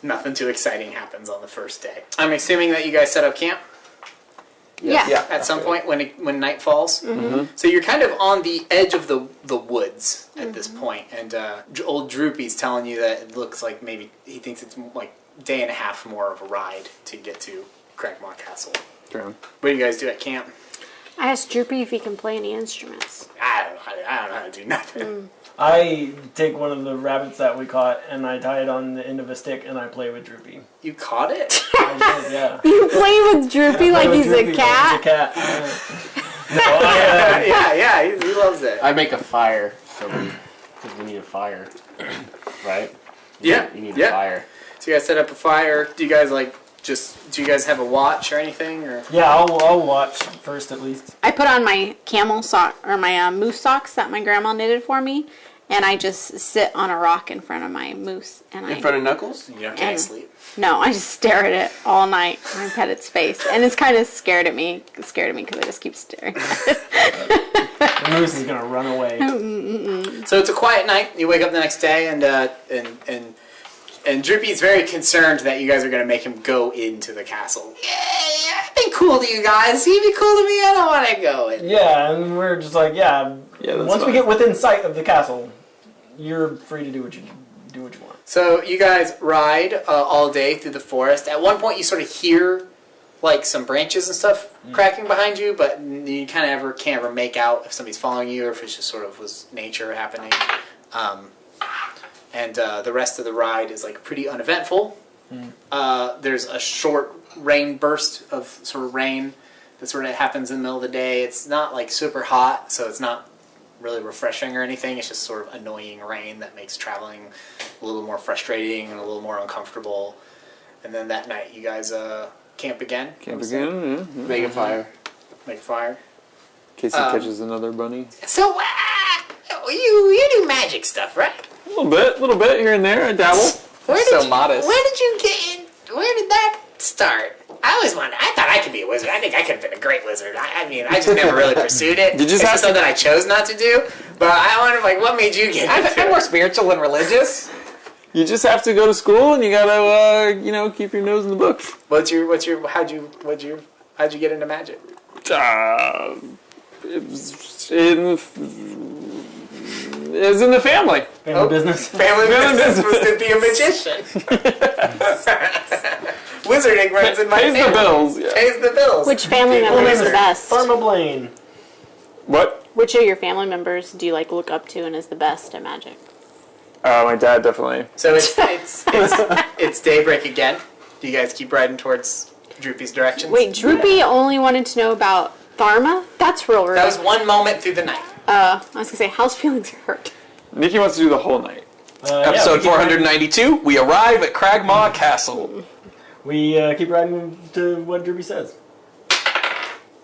nothing too exciting happens on the first day. I'm assuming that you guys set up camp Yeah. at some point when night falls. Mm-hmm. So you're kind of on the edge of the woods at this point, and old Droopy's telling you that it looks like maybe he thinks it's like day and a half more of a ride to get to Cragmaw Castle. True. What do you guys do at camp? I asked Droopy if he can play any instruments. I don't know how to do nothing. I take one of the rabbits that we caught and I tie it on the end of a stick and I play with Droopy. You caught it? I did, yeah. You play with Droopy like he's a cat? He's a cat. Yeah, he loves it. I make a fire, because we need a fire, right? You need a fire. So you guys set up a fire. Do you guys do you guys have a watch or anything? Or Yeah, I'll watch first at least. I put on my camel sock or my moose socks that my grandma knitted for me, and I just sit on a rock in front of my moose. And In front of Knuckles? you can't sleep. No, I just stare at it all night. I pet its face, and it's kind of scared at me because I just keep staring. The moose is gonna run away. So it's a quiet night. You wake up the next day, and Droopy's very concerned that you guys are going to make him go into the castle. Yeah, I've been cool to you guys. He'd be cool to me. I don't want to go in. Yeah, and we're just like, once we get within sight of the castle, you're free to do what you want. So you guys ride all day through the forest. At one point, you sort of hear like some branches and stuff cracking behind you, but you kind of can't ever make out if somebody's following you or if it's just sort of was nature happening. And the rest of the ride is like pretty uneventful. There's a short rain burst of sort of rain that sort of happens in the middle of the day. It's not like super hot, so it's not really refreshing or anything. It's just sort of annoying rain that makes traveling a little more frustrating and a little more uncomfortable. And then that night, you guys camp again. Make a fire. Make a fire. In case he catches another bunny. So, you do magic stuff, right? A little bit here and there. I dabble. Modest. Where did you get in? Where did that start? I always wanted. I thought I could be a wizard. I think I could have been a great wizard. I mean, I just never really pursued it. You just it's have just something I chose not to do. But I wonder, like, what made you get into I'm it? more spiritual than religious. You just have to go to school and you gotta, keep your nose in the book. How'd you get into magic? It's in the family. Family business. Family business was to be a magician. Wizarding runs in my family. Pays the bills. Yeah. Pays the bills. Which family member is the best? Pharma Blaine. What? Which of your family members do you look up to and is the best at magic? My dad definitely. So it's daybreak again. Do you guys keep riding towards Droopy's directions? Wait, Droopy only wanted to know about Tharma? That's real rude. That was one moment through the night. I was gonna say, Hal's feelings are hurt. Nikki wants to do the whole night. Episode 492, we arrive at Cragmaw Castle. We keep riding to what Droopy says.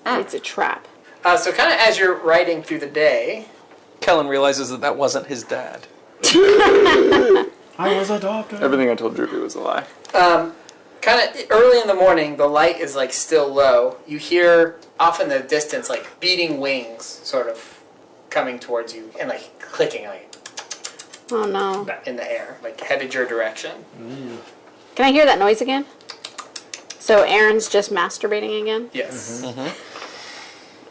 It's a trap. So kind of as you're riding through the day... Kellen realizes that wasn't his dad. I was adopted. Everything I told Droopy was a lie. Kind of early in the morning, the light is still low. You hear off in the distance beating wings sort of coming towards you and clicking Oh no. in the air, headed your direction. Can I hear that noise again? So Aaron's just masturbating again? Yes.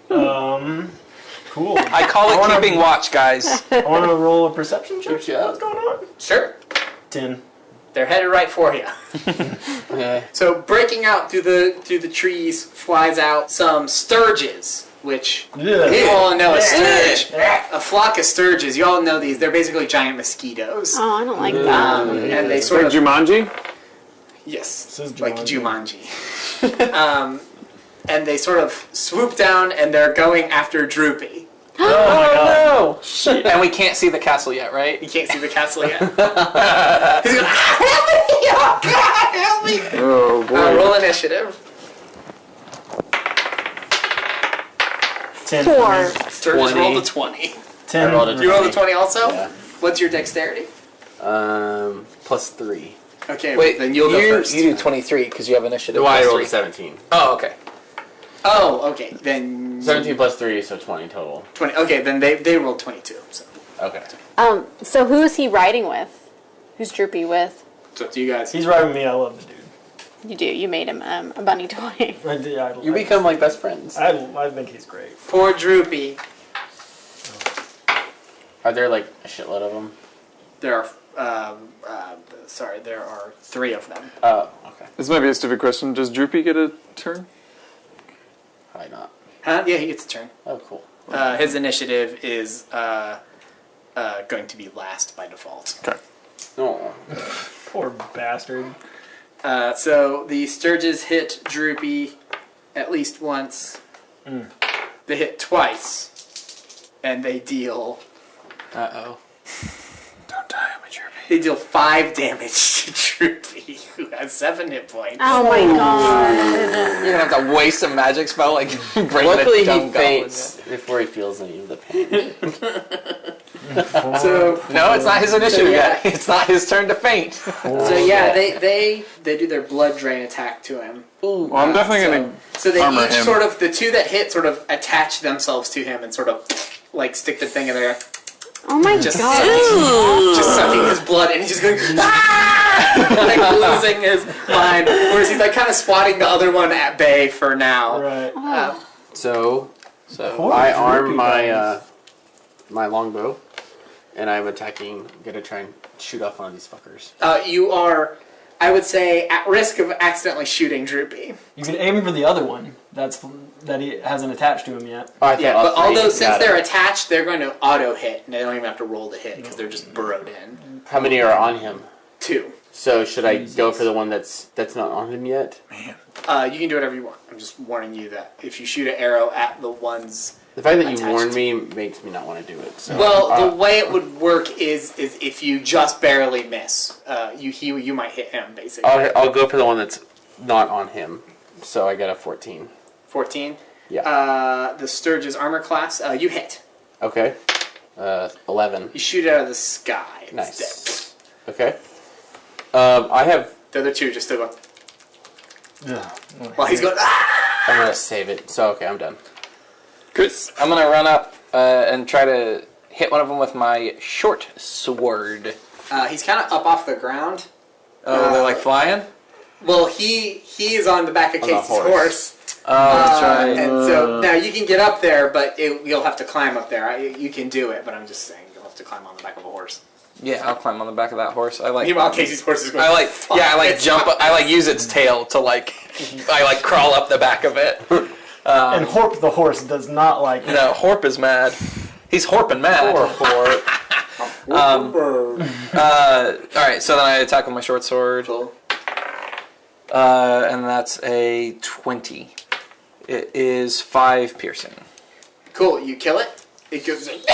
Cool. I call it keeping watch, guys. I want to roll a perception check. What's going on? Sure. 10. They're headed right for you. So breaking out through the trees flies out some Stirges, which you all know a Stirge. A flock of Stirges. You all know these. They're basically giant mosquitoes. Oh, I don't like that. And they sort of... Jumanji? Yes. This is like Jumanji. And they sort of swoop down and they're going after Droopy. Oh my god. No! And we can't see the castle yet, right? You can't see the castle yet. He's going, help me! Oh god, help me! Oh boy. Roll initiative. 10. 4. Sturgis rolled a 20. 10. I rolled a You rolled a 20 also? Yeah. What's your dexterity? +3. Okay, Wait, then you'll go first. You do 23 because you have initiative. No, I plus rolled 3. 17. Oh, okay. Oh, okay. Then 17 + 3, so 20 total. 20. Okay, then they rolled 22. So Okay. So who is he riding with? Who's Droopy with? it's up to you guys. He's riding me. I love the dude. You do. You made him a bunny toy. You become like best friends. I think he's great. Poor Droopy. Are there like a shitload of them? There are there are 3 of them. Oh, okay. This might be a stupid question. Does Droopy get a turn? Probably not. Huh? Yeah, he gets a turn. Oh, cool. His initiative is going to be last by default. Okay. Oh. Poor bastard. So the Stirges hit Droopy at least once. They hit twice, and they deal. Uh-oh. Don't die, I'm a Droopy. They deal 5 damage to Droopy, who has 7 hit points. Oh my god. You're gonna have to waste a magic spell like bring Luckily, the dumb he goblin faints before he feels any of the pain. So in. No, it's not his initiative yet. It's not his turn to faint. So yeah, they do their blood drain attack to him. Well, I'm definitely going So they armor each him. sort of, the 2 that hit sort of attach themselves to him and sort of like stick the thing in there, Oh my just god. just sucking his blood, and he's just going like losing his mind. Whereas he's like kind of swatting the other one at bay for now. Right. So Poor I arm Droopy my guys. my longbow, and I'm gonna try and shoot off one of these fuckers. You are, I would say, at risk of accidentally shooting Droopy. You can aim for the other one. That he hasn't attached to him yet. Oh, I Yeah, thought but all three. although since Got it. they're attached, they're going to auto hit, and they don't even have to roll to hit because they're just burrowed in. How many are on him? 2. So should I go for the one that's not on him yet? You can do whatever you want. I'm just warning you that if you shoot an arrow at the ones... The fact that you Attached. warned me makes me not want to do it. So. Well, the way it would work is if you just barely miss, you might hit him, basically. I'll go for the one that's not on him. So I got a 14. 14? Yeah. The Stirges armor class, you hit. Okay. 11. You shoot it out of the sky. It's Nice. Okay. I have. dead. The other 2 just still go... Yeah. While he's going... Ah! I'm gonna save it. So okay, I'm done. Chris. I'm gonna run up and try to hit one of them with my short sword. He's kind of up off the ground. Oh, they're like flying? Well, he is on the back of On the Casey's horse. horse. Oh, that's right. And so now you can get up there, but you'll have to climb up there. You can do it, but I'm just saying you'll have to climb on the back of a horse. Yeah, I'll climb on the back of that horse. I like. Meanwhile, Casey's horse is going. I jump. I use its tail to I crawl up the back of it. And Horp the horse does not like it. No, Horp is mad. He's Horping mad. Poor Horp. All right, so then I attack with my short sword. Cool. And that's a 20. It is 5 piercing. Cool. You kill it. It goes like,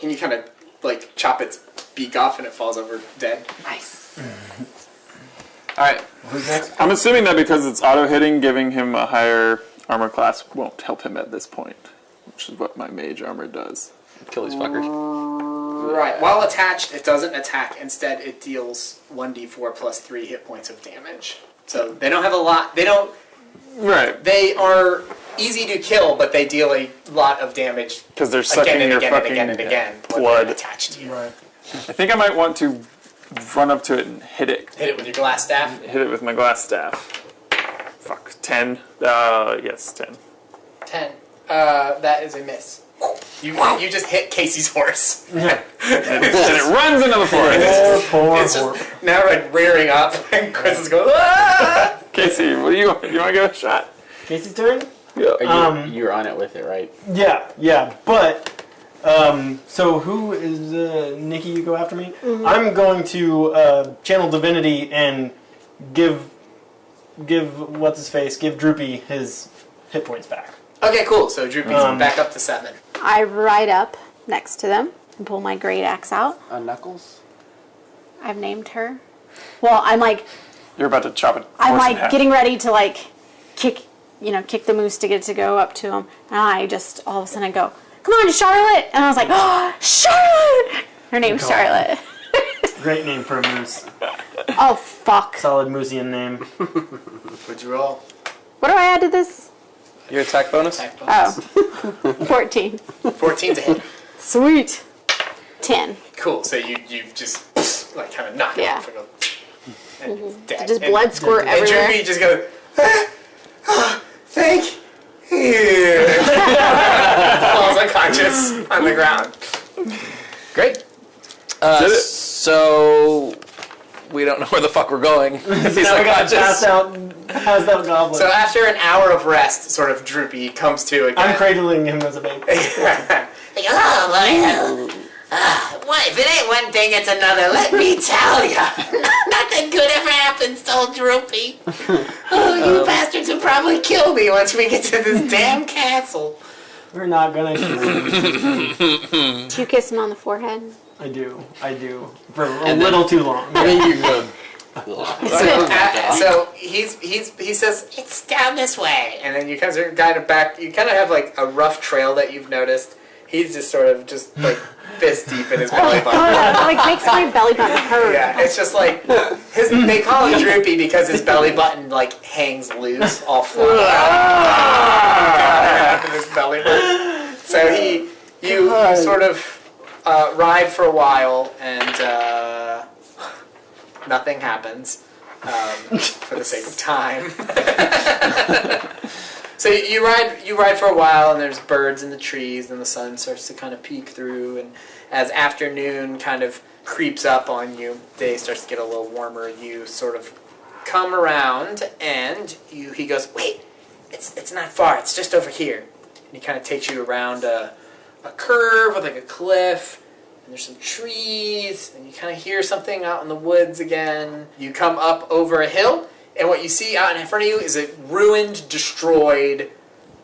and you kind of like chop its beak off, and it falls over dead. Nice. All right. Who's next? I'm assuming that because it's auto-hitting, giving him a higher armor class won't help him at this point, which is what my mage armor does. Kill these fuckers. Right. While attached, it doesn't attack. Instead, it deals 1d4 plus 3 hit points of damage. So they don't have a lot. They don't. Right. They are easy to kill, but they deal a lot of damage Because they're sucking again and your again and fucking again and again when blood. they're attached to you. Right. I think I might want to run up to it and hit it. Hit it with your glass staff. Hit it with my glass staff. Fuck. 10. Yes, 10. 10. That is a miss. You just hit Casey's horse. Yeah. And it runs into the forest. Poor It's Horp. just now like rearing up, and Chris is going. Ah! Casey, what do you want? You want to give it a shot? Casey's turn? Yeah. You're on it with it, right? Yeah, but so who is Nikki? You go after me. I'm going to channel divinity and give what's his face? Give Droopy his hit points back. Okay, cool. So Droopy's back up to 7. I ride up next to them and pull my great axe out. Knuckles? I've named her. Well, I'm like, You're about to chop it. I'm like getting ready to like kick the moose to get to go up to him. And I just all of a sudden I go, come on, Charlotte! And I was like, oh, Charlotte! Her name's God. Charlotte. Great name for a moose. Oh, fuck. Solid moosian name. What'd you roll? What do I add to this? Your attack bonus? Attack bonus. Oh, 14. 14 to hit. Sweet. 10. Cool. So you just like kind of knock it Yeah. off and go, and it's dead. Just And- blood squirt and everywhere. Droopy just goes, thank you. Falls unconscious on the ground. Great. Did it? So we don't know where the fuck we're going. He's Now we got unconscious. passed out goblin. So after an hour of rest, sort of Droopy comes to again. I'm cradling him as a baby. He goes, oh, boy. What? something, it's another. Let me tell you. Nothing good ever happens to old Droopy. Oh, you bastards will probably kill me once we get to this damn castle. We're not gonna kill him. Do you kiss him on the forehead? I do. For a little too long. I think you go. So he says it's down this way, and then you guys are kind of back. You kind of have like a rough trail that you've noticed. He's just sort of like fist deep in his belly button. Like makes my belly button hurt. Yeah, it's just like they call him Droopy because his belly button like hangs loose, all flat out of his belly button. So you sort of ride for a while, and nothing happens for the sake of time. So you ride for a while, and there's birds in the trees, and the sun starts to kind of peek through, and as afternoon kind of creeps up on you, day starts to get a little warmer. You sort of come around, and he goes, "Wait, it's not far. It's just over here." And he kind of takes you around a curve with like a cliff, and there's some trees, and you kind of hear something out in the woods again. You come up over a hill, and what you see out in front of you is a ruined, destroyed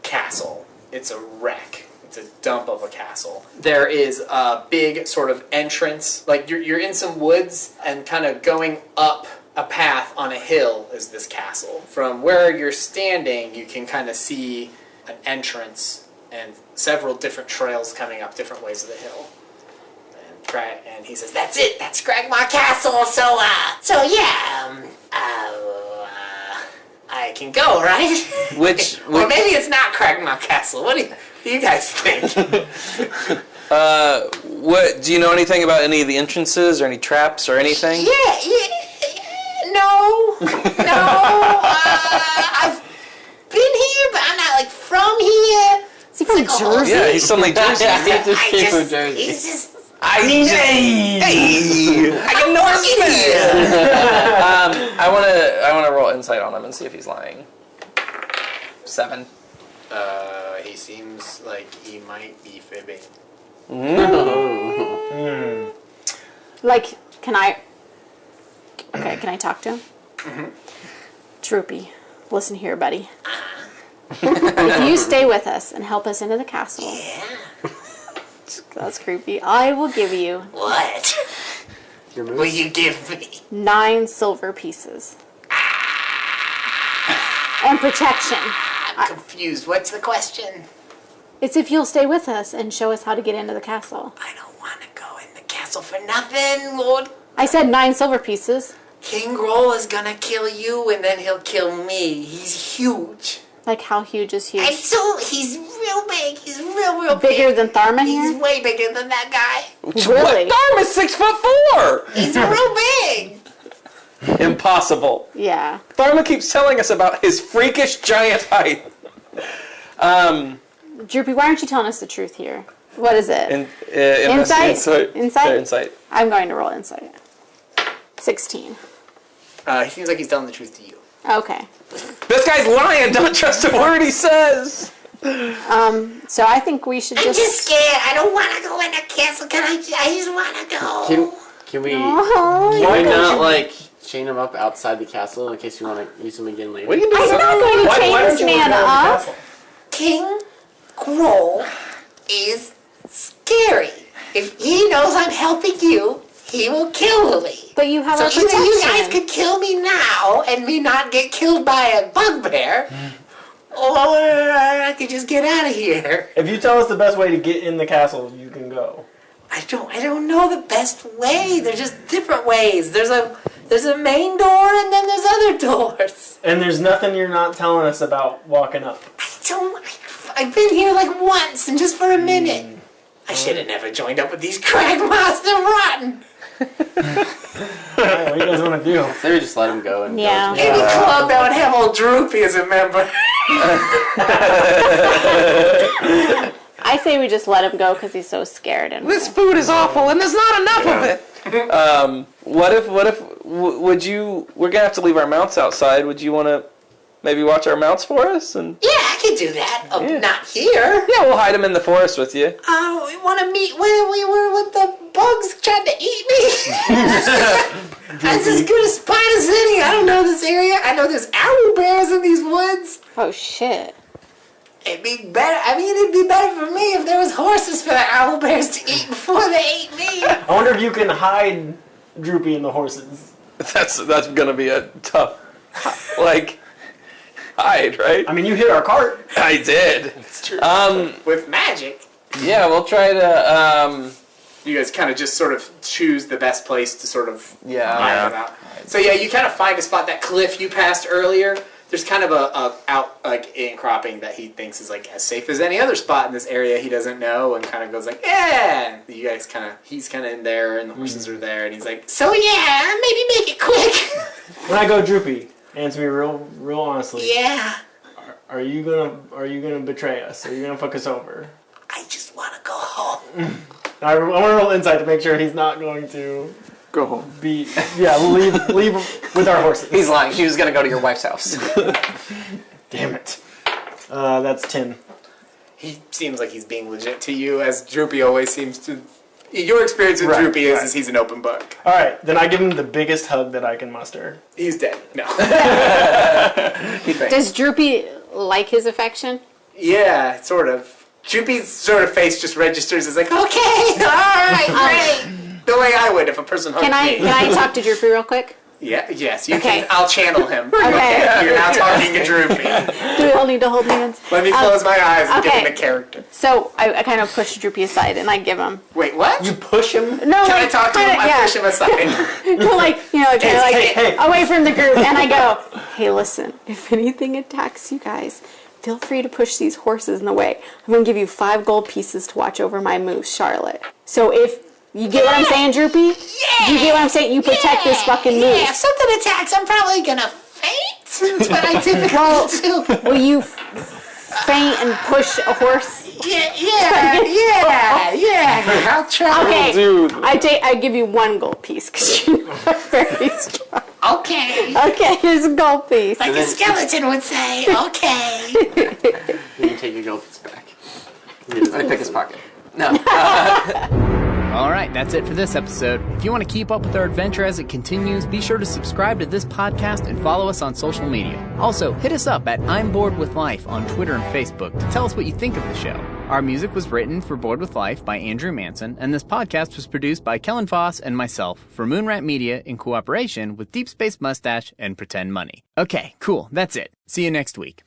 castle. It's a wreck. It's a dump of a castle. There is a big sort of entrance. Like you're in some woods, and kind of going up a path on a hill is this castle. From where you're standing, you can kind of see an entrance and several different trails coming up different ways of the hill. And he says, "That's it. That's Cragmaw Castle. So yeah. I can go, right? Which or maybe it's not Cragmaw Castle. What do you guys think?" What do you know anything about any of the entrances or any traps or anything? No. I've been here, but I'm not like from here. Is he from Jersey? Yeah, he's from like Jersey. He just came from Jersey. He's just. I can Norseman. I wanna roll insight on him and see if he's lying. 7. He seems like he might be fibbing. Like, can I talk to him? Mm-hmm. Droopy, listen here, buddy. If you stay with us and help us into the castle. Yeah. That's creepy. I will give you... What? Will you give me? 9 silver pieces. And protection. I'm confused. What's the question? It's if you'll stay with us and show us how to get into the castle. I don't want to go in the castle for nothing, Lord. I said 9 silver pieces. King Groll is gonna kill you, and then he'll kill me. He's huge. Like, how huge is huge? He's real big. He's real big. Bigger than Tharma here? He's way bigger than that guy. Really? Tharma's 6'4". He's real big. Impossible. Yeah. Tharma keeps telling us about his freakish giant height. Droopy, why aren't you telling us the truth here? What is it? Insight? Insight? I'm going to roll insight. 16. He seems like he's telling the truth to you. Okay. This guy's lying. Don't trust a word he says. So I think we should I'm just scared. I don't want to go in the castle. I just want to go. Can we Oh, can we not like chain him up outside the castle in case you want to use him again later? We can do I'm not going to chain this man up. King Groll is scary. If he knows I'm helping you, he will kill me. But you have So our either protection. you guys could kill me now and me not get killed by a bugbear, or I could just get out of here. If you tell us the best way to get in the castle, you can go. I don't know the best way. There's just different ways. There's a main door and then there's other doors. And there's nothing you're not telling us about walking up. I've been here like once and just for a minute. I should have never joined up with these Cragmaws. They're rotten. Alright, what do you guys want to do? Maybe just let him go and Yeah. Any club that would have old Droopy as a member. I say we just let him go because he's so scared. And This food is awful, and there's not enough of it. What if? Would you? We're gonna have to leave our mounts outside. Would you want to maybe watch our mounts for us? And Yeah, I could do that. Oh, Yeah. not here. yeah, we'll hide them in the forest with you. Oh, we want to meet when we were with the bugs trying to eat me. That's as good a spot as any. I don't know this area. I know there's owl bears in these woods. Oh shit. It'd be better. I mean, it'd be better for me if there was horses for the owl bears to eat before they ate me. I wonder if you can hide Droopy and the horses. That's gonna be a tough, hide, right? I mean, you hit our cart. I did. It's true. With magic. Yeah, we'll try to. You guys kind of just sort of choose the best place to sort of hide Yeah. them out. So yeah, you kind of find a spot, that cliff you passed earlier. There's kind of a in-cropping that he thinks is like as safe as any other spot in this area he doesn't know, and kind of goes like, yeah. You guys he's kind of in there, and the horses are there, and he's like, So yeah, maybe make it quick. When I go Droopy, answer me real honestly. Yeah, Are you gonna betray us? Are you gonna fuck us over? I just want to go home. I want to roll insight to make sure he's not going to Go home. leave with our horses. He's lying. He was going to go to your wife's house. Damn it. That's 10. he seems like he's being legit to you, as Droopy always seems to. Your experience with Droopy is he's an open book. All right, then I give him the biggest hug that I can muster. He's dead. No. Does Droopy like his affection? Yeah, sort of. Droopy's sort of face just registers as like, okay, all right, great. The way I would if a person hugged me. Can I talk to Droopy real quick? Yeah, yes, you Okay. can. I'll channel him. Okay. You're now talking to Droopy. Do we all need to hold hands? Let me close my eyes and get okay. into character. So I kind of push Droopy aside and I give him. Wait, what? You push him? No, Can I like, talk to him? kinda- I yeah. push him aside. No, like, kind of like hey. away from the group, and I go, hey, listen, if anything attacks you guys, feel free to push these horses in the way. I'm gonna give you 5 gold pieces to watch over my moose, Charlotte. So if you get what I'm saying, Droopy? Yeah. Do you get what I'm saying? You protect this fucking moose. Yeah, if something attacks, I'm probably gonna faint. That's what I typically do. Will you faint and push a horse? Yeah. I'll try. Okay, Dude. I give you 1 gold piece because you're very strong. Okay. Okay, here's a gold piece. Like a skeleton would say, okay. You can take your gold piece back. I pick his pocket. No. Alright, that's it for this episode. If you want to keep up with our adventure as it continues, be sure to subscribe to this podcast and follow us on social media. Also, hit us up at I'm Bored With Life on Twitter and Facebook to tell us what you think of the show. Our music was written for Bored With Life by Andrew Manson, and this podcast was produced by Kellen Voss and myself for Moonrat Media in cooperation with Deep Space Mustache and Pretend Money. Okay, cool, that's it. See you next week.